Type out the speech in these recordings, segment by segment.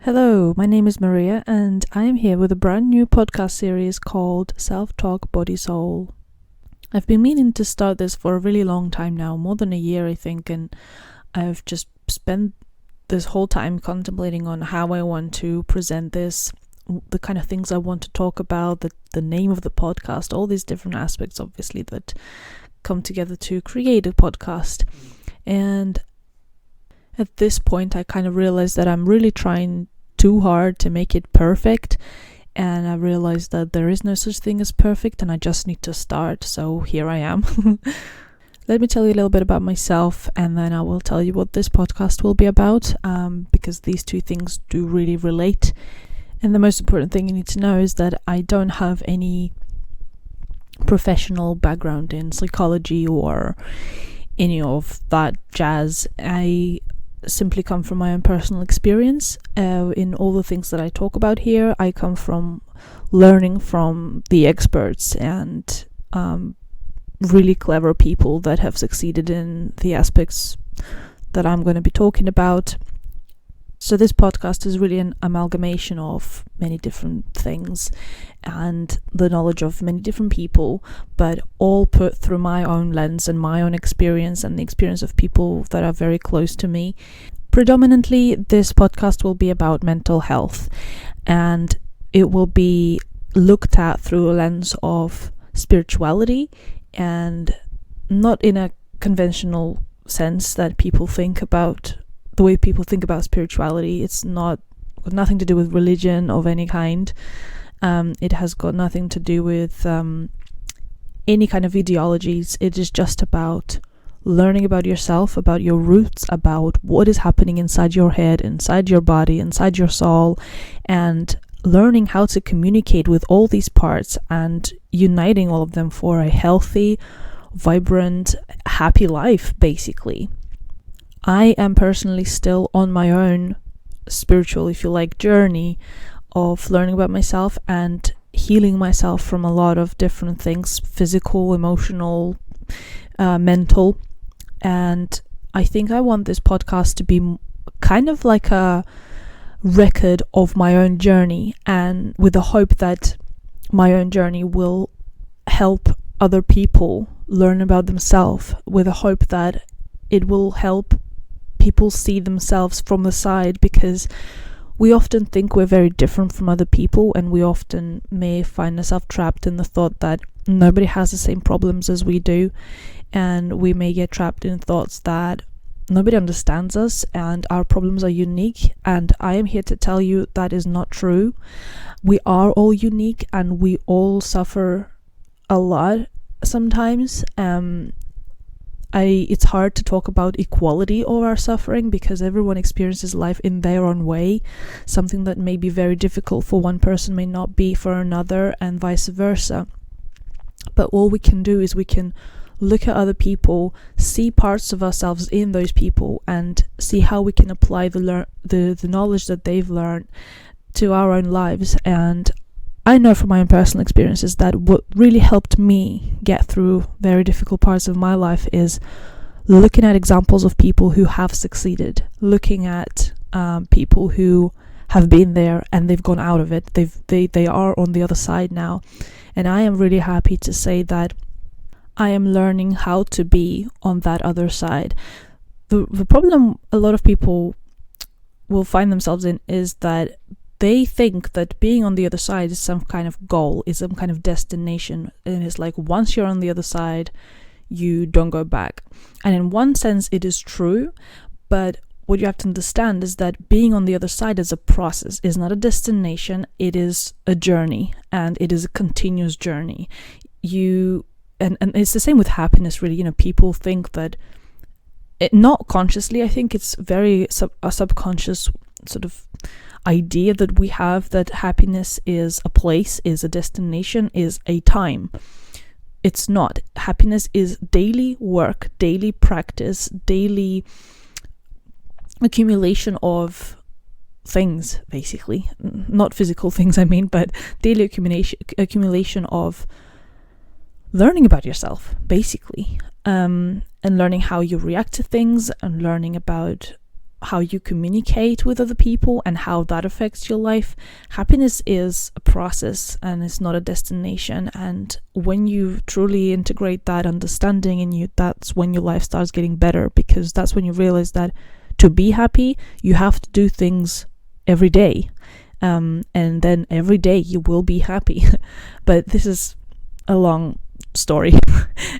Hello, my name is Maria, and I am here with a brand new podcast series called Self-Talk Body Soul. I've been meaning to start this for a really long time now, more than a year I think, and I've just spent this whole time contemplating on how I want to present this, the kind of things I want to talk about, the name of the podcast, all these different aspects obviously that come together to create a podcast. And at this point I kind of realized that I'm really trying too hard to make it perfect, and I realized that there is no such thing as perfect and I just need to start, so here I am. Let me tell you a little bit about myself, and then I will tell you what this podcast will be about, because these two things do really relate. And the most important thing you need to know is that I don't have any professional background in psychology or any of that jazz. I simply come from my own personal experience. In all the things that I talk about here, I come from learning from the experts and really clever people that have succeeded in the aspects that I'm going to be talking about. So this podcast is really an amalgamation of many different things and the knowledge of many different people, but all put through my own lens and my own experience and the experience of people that are very close to me. Predominantly, this podcast will be about mental health, and it will be looked at through a lens of spirituality, and not in a conventional sense that people think about the way people think about spirituality. It's got nothing to do with religion of any kind. It has got nothing to do with any kind of ideologies. It is just about learning about yourself, about your roots, about what is happening inside your head, inside your body, inside your soul, and learning how to communicate with all these parts and uniting all of them for a healthy, vibrant, happy life, basically. I am personally still on my own spiritual, if you like, journey of learning about myself and healing myself from a lot of different things, physical, emotional, mental. And I think I want this podcast to be kind of like a record of my own journey, and with the hope that my own journey will help other people learn about themselves, with the hope that it will help people see themselves from the side, because we often think we're very different from other people, and we often may find ourselves trapped in the thought that nobody has the same problems as we do, and we may get trapped in thoughts that nobody understands us and our problems are unique. And I am here to tell you that is not true. We are all unique and we all suffer a lot sometimes. It's hard to talk about equality of our suffering because everyone experiences life in their own way. Something that may be very difficult for one person may not be for another, and vice versa. But all we can do is we can look at other people, see parts of ourselves in those people, and see how we can apply the knowledge that they've learned to our own lives. And I know from my own personal experiences that what really helped me get through very difficult parts of my life is looking at examples of people who have succeeded, looking at people who have been there and they've gone out of it. They are on the other side now, and I am really happy to say that I am learning how to be on that other side. The problem a lot of people will find themselves in is that they think that being on the other side is some kind of goal, is some kind of destination, and it's like once you're on the other side, you don't go back. And in one sense it is true, but what you have to understand is that being on the other side is a process, is not a destination. It is a journey, and it is a continuous journey. And it's the same with happiness, really. People think that, not consciously, I think it's very a subconscious sort of idea that we have, that happiness is a place, is a destination, is a time. It's not. Happiness is daily work, daily practice, daily accumulation of things, basically. Not physical things, I mean, but daily accumulation of learning about yourself, basically, and learning how you react to things, and learning about how you communicate with other people and how that affects your life. Happiness is a process and it's not a destination, and when you truly integrate that understanding in you, that's when your life starts getting better, because that's when you realize that to be happy you have to do things every day, and then every day you will be happy. But this is a long story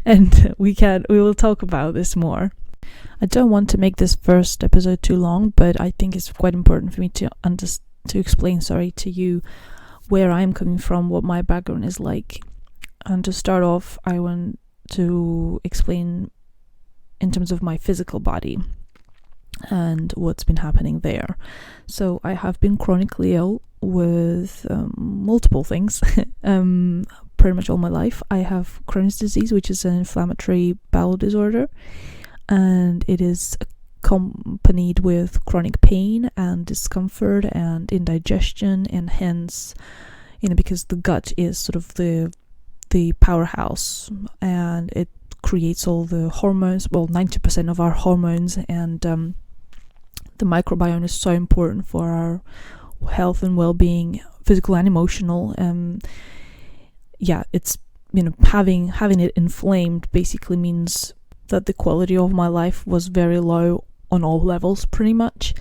and we will talk about this more. I don't want to make this first episode too long, but I think it's quite important for me to explain to you where I'm coming from, what my background is like. And to start off, I want to explain in terms of my physical body and what's been happening there. So I have been chronically ill with multiple things pretty much all my life. I have Crohn's disease, which is an inflammatory bowel disorder, and it is accompanied with chronic pain and discomfort and indigestion, and hence, because the gut is sort of the powerhouse, and it creates all the hormones, 90% of our hormones, and the microbiome is so important for our health and well-being, physical and emotional. It's having it inflamed basically means that the quality of my life was very low on all levels, pretty much.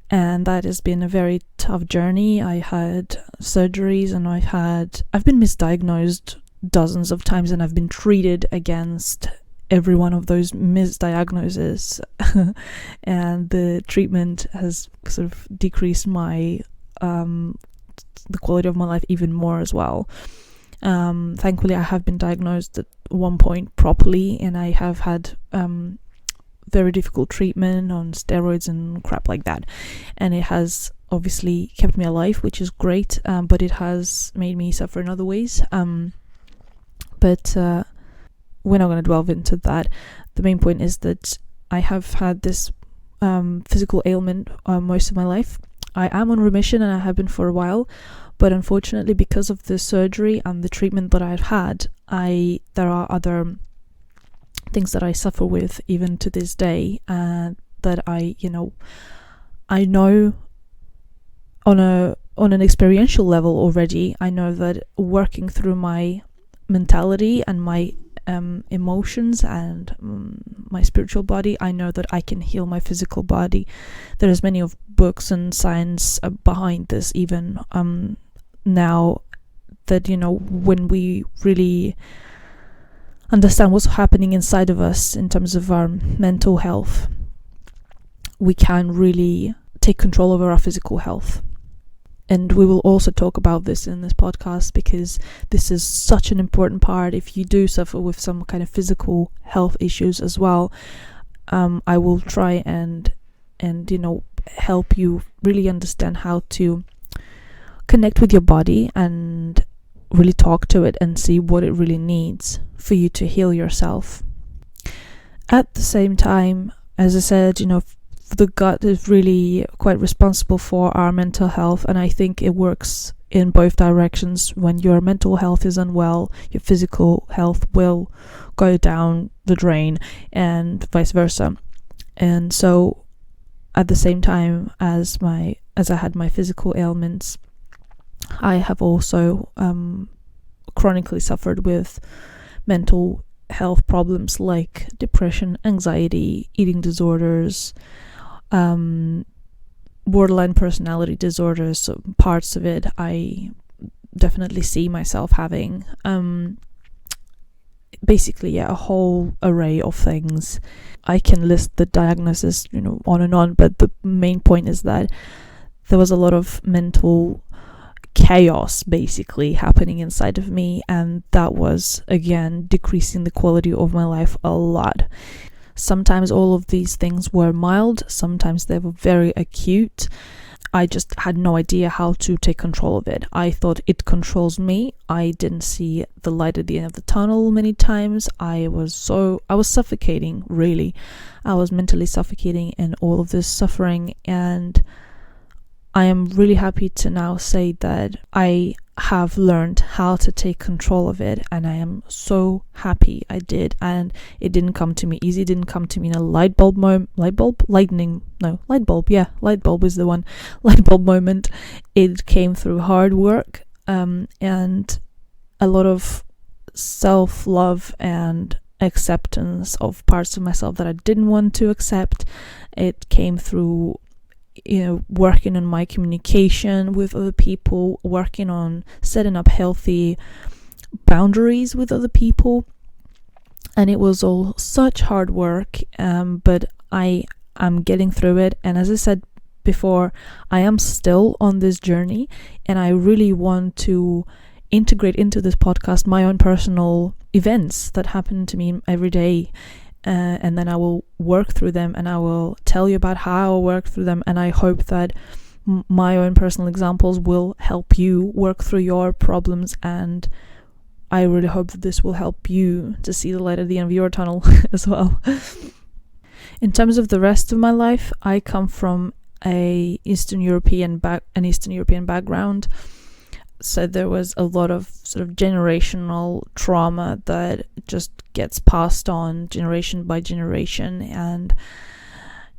And that has been a very tough journey. I had surgeries, and I've been misdiagnosed dozens of times, and I've been treated against every one of those misdiagnoses. And the treatment has sort of decreased my the quality of my life even more as well. Thankfully, I have been diagnosed at one point properly, and I have had very difficult treatment on steroids and crap like that, and it has obviously kept me alive, which is great, but it has made me suffer in other ways. But we're not going to delve into that. The main point is that I have had this physical ailment most of my life. I am on remission, and I have been for a while. But unfortunately, because of the surgery and the treatment that I've had, there are other things that I suffer with even to this day, that I know on an experiential level already. I know that working through my mentality and my emotions and my spiritual body, I know that I can heal my physical body. There's many of books and science behind this, even now that when we really understand what's happening inside of us in terms of our mental health, we can really take control over our physical health. And we will also talk about this in this podcast, because this is such an important part. If you do suffer with some kind of physical health issues as well, I will try and help you really understand how to connect with your body and really talk to it and see what it really needs for you to heal yourself. At the same time, as I said, the gut is really quite responsible for our mental health, and I think it works in both directions. When your mental health is unwell, your physical health will go down the drain, and vice versa. And so at the same time as I had my physical ailments, I have also chronically suffered with mental health problems like depression, anxiety, eating disorders, borderline personality disorders. So parts of it I definitely see myself having. Basically, a whole array of things. I can list the diagnosis, on and on, but the main point is that there was a lot of mental chaos basically happening inside of me, and that was again decreasing the quality of my life a lot. Sometimes all of these things were mild, sometimes they were very acute. I just had no idea how to take control of it. I thought it controls me. I didn't see the light at the end of the tunnel many times. I was suffocating, really. I was mentally suffocating in all of this suffering, and I am really happy to now say that I have learned how to take control of it, and I am so happy I did. And it didn't come to me easy. It didn't come to me in a light bulb is the one. Light bulb moment. It came through hard work, and a lot of self-love and acceptance of parts of myself that I didn't want to accept. It came through working on my communication with other people, working on setting up healthy boundaries with other people, and it was all such hard work, but I am getting through it. And as I said before, I am still on this journey, and I really want to integrate into this podcast my own personal events that happen to me every day. And then I will work through them, and I will tell you about how I work through them, and I hope that my own personal examples will help you work through your problems, and I really hope that this will help you to see the light at the end of your tunnel as well. In terms of the rest of my life, I come from an Eastern European background. So there was a lot of sort of generational trauma that just gets passed on generation by generation. And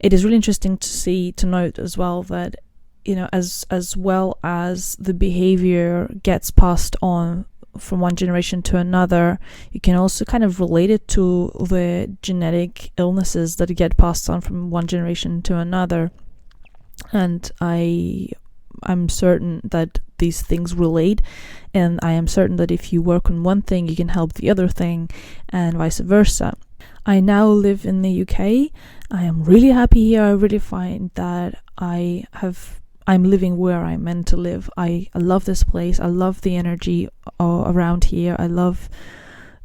it is really interesting to note as well that, as well as the behavior gets passed on from one generation to another, you can also kind of relate it to the genetic illnesses that get passed on from one generation to another. And I'm certain that these things relate, and I am certain that if you work on one thing, you can help the other thing, and vice versa. I now live in the UK. I am really happy here. I really find that I'm living where I'm meant to live. I love this place. I love the energy around here. I love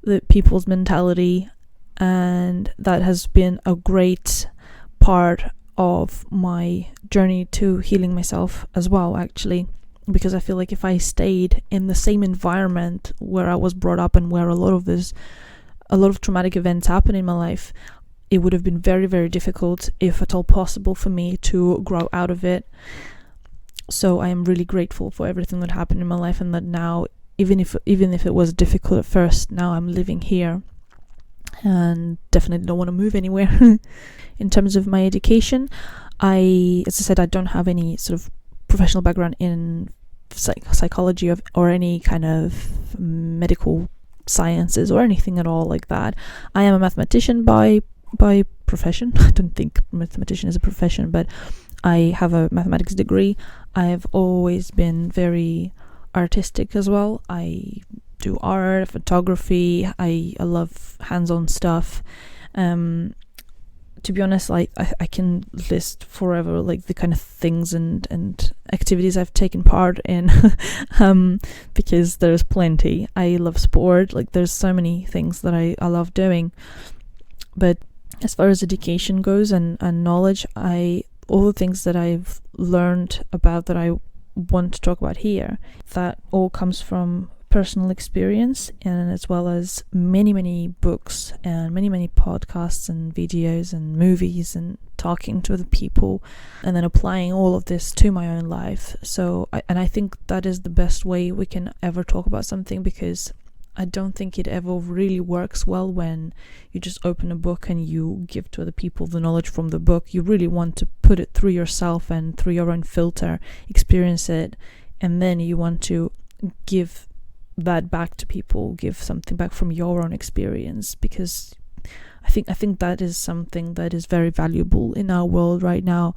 the people's mentality, and that has been a great part of my journey to healing myself as well, actually, because I feel like if I stayed in the same environment where I was brought up and where a lot of traumatic events happen in my life, it would have been very, very difficult, if at all possible, for me to grow out of it. So I am really grateful for everything that happened in my life, and that now, even if it was difficult at first, now I'm living here and definitely don't want to move anywhere. In terms of my education, as I said, I don't have any sort of professional background in psychology or any kind of medical sciences or anything at all like that. I am a mathematician by profession. I don't think mathematician is a profession, but I have a mathematics degree. I have always been very artistic as well. I do art, photography. I love hands-on stuff. To be honest, like I can list forever like the kind of things and activities I've taken part in, because there's plenty. I love sport. Like there's so many things that I love doing. But as far as education goes and knowledge, all the things that I've learned about that I want to talk about here, that all comes from personal experience, and as well as many books and many podcasts and videos and movies and talking to other people, and then applying all of this to my own life. So I think that is the best way we can ever talk about something, because I don't think it ever really works well when you just open a book and you give to other people the knowledge from the book. You really want to put it through yourself and through your own filter, experience it, and then you want to give that back to people, give something back from your own experience, because I think that is something that is very valuable in our world right now.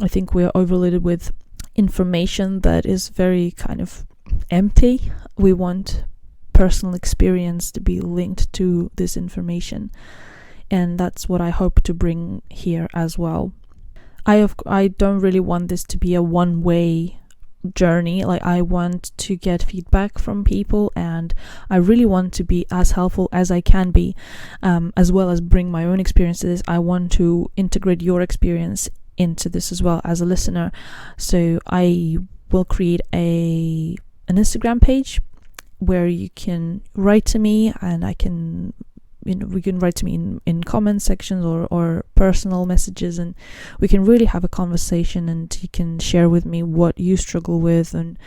I think we are overloaded with information that is very kind of empty. We want personal experience to be linked to this information, and that's what I hope to bring here as well. I don't really want this to be a one-way journey. Like, I want to get feedback from people, and I really want to be as helpful as I can be, as well as bring my own experiences. I want to integrate your experience into this as well as a listener. So I will create an Instagram page where you can write to me, and I can you can write to me in comment sections or personal messages, and we can really have a conversation, and you can share with me what you struggle with, and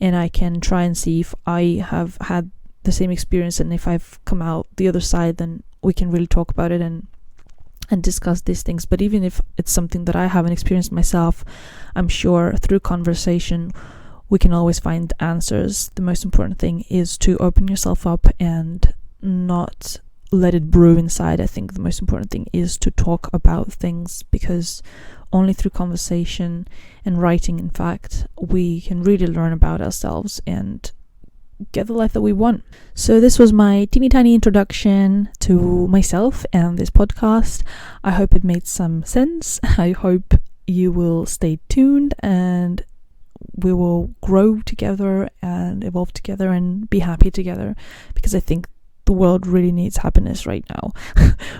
I can try and see if I have had the same experience, and if I've come out the other side, then we can really talk about it and discuss these things. But even if it's something that I haven't experienced myself, I'm sure through conversation we can always find answers. The most important thing is to open yourself up and not let it brew inside. I think the most important thing is to talk about things, because only through conversation and writing, in fact, we can really learn about ourselves and get the life that we want. So this was my teeny tiny introduction to myself and this podcast. I hope it made some sense. I hope you will stay tuned, and we will grow together and evolve together and be happy together, because I think the world really needs happiness right now.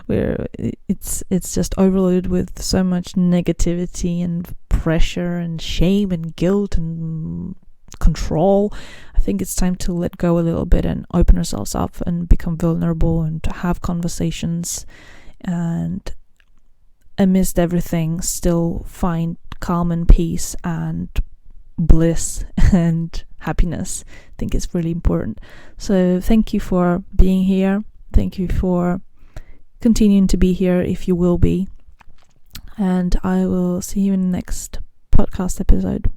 Where it's just overloaded with so much negativity and pressure and shame and guilt and control. I think it's time to let go a little bit and open ourselves up and become vulnerable and to have conversations, and amidst everything still find calm and peace and bliss and happiness. I think it's really important. So thank you for being here. Thank you for continuing to be here, if you will be. And I will see you in the next podcast episode.